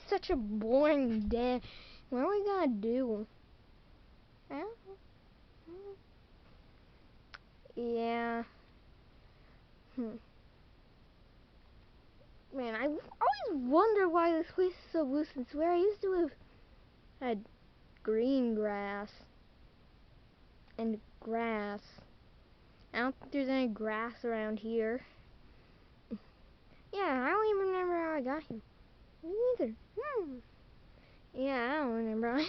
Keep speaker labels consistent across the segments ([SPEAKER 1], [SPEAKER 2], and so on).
[SPEAKER 1] such a boring day. What are we gonna do? I don't know. Yeah. Man, I always wonder why this place is so loose. It's where I used to have had green grass and grass. I don't think there's any grass around here. Yeah, I don't even remember how I got here. Me neither. Yeah, I don't remember.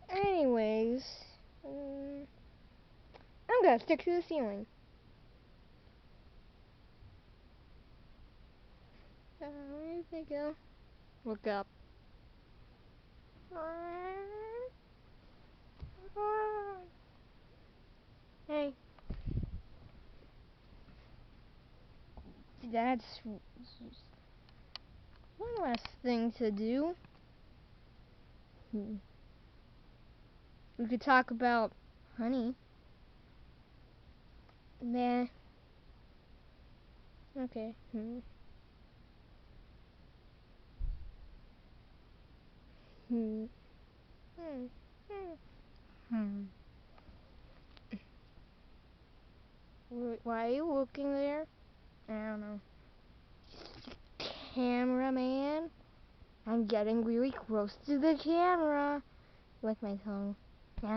[SPEAKER 1] Anyways, I'm gonna stick to the ceiling. Where did they go? Look up. Hey. That's one last thing to do. We could talk about honey. Nah. Okay. Why are you looking there? I don't know. Cameraman? I'm getting really close to the camera with my tongue. I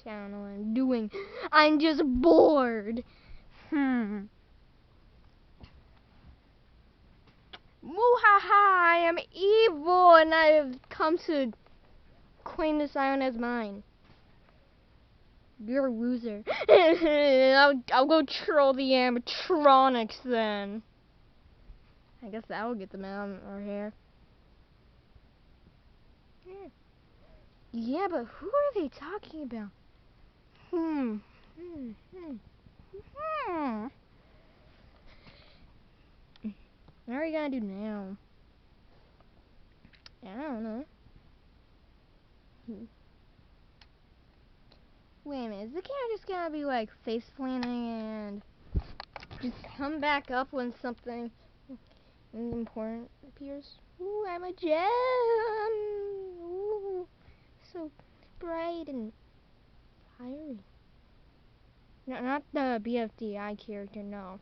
[SPEAKER 1] don't know what I'm doing. I'm just bored. Muhaha, I am evil and I have come to claim this island as mine. You're a loser. I'll go troll the animatronics then. I guess that will get them out of our hair. Yeah, but who are they talking about? What are we gonna do now? I don't know. Wait a minute, is the cat just gonna be like face planting and just come back up when something important appears? Ooh, I'm a gem! Ooh, so bright and fiery. No, not the BFDI character, no.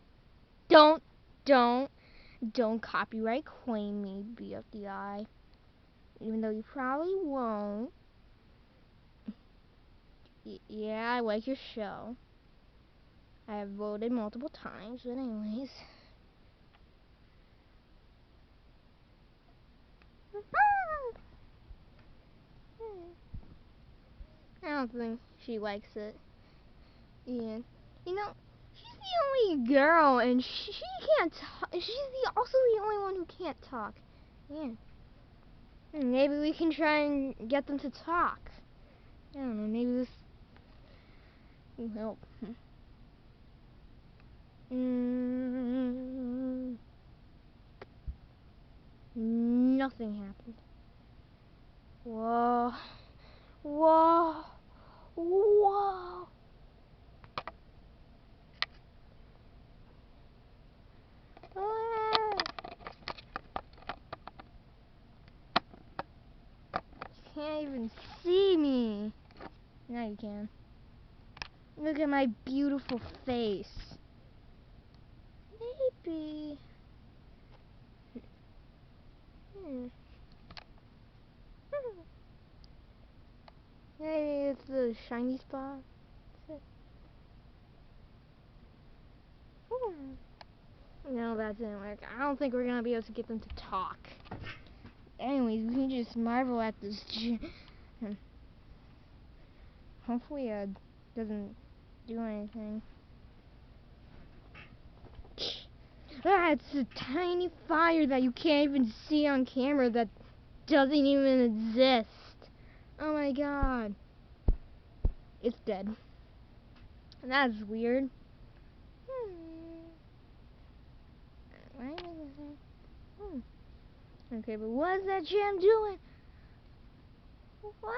[SPEAKER 1] Don't copyright claim me, BFDI. Even though you probably won't. Yeah, I like your show. I have voted multiple times, but anyways. I don't think she likes it. Yeah. You know, she's the only girl, and she can't talk. She's also the only one who can't talk. Yeah. Maybe we can try and get them to talk. I don't know, maybe this will help. Nothing happened. Whoa. Whoa. Whoa. Ah. You can't even see me. Now you can. Look at my beautiful face. Maybe. Maybe it's the shiny spot. No, that didn't work. I don't think we're gonna be able to get them to talk. Anyways, we can just marvel at this. Hopefully, doesn't do anything. Ah, it's a tiny fire that you can't even see on camera that doesn't even exist. Oh my god. It's dead. That's weird. Okay, but what is that gem doing? What?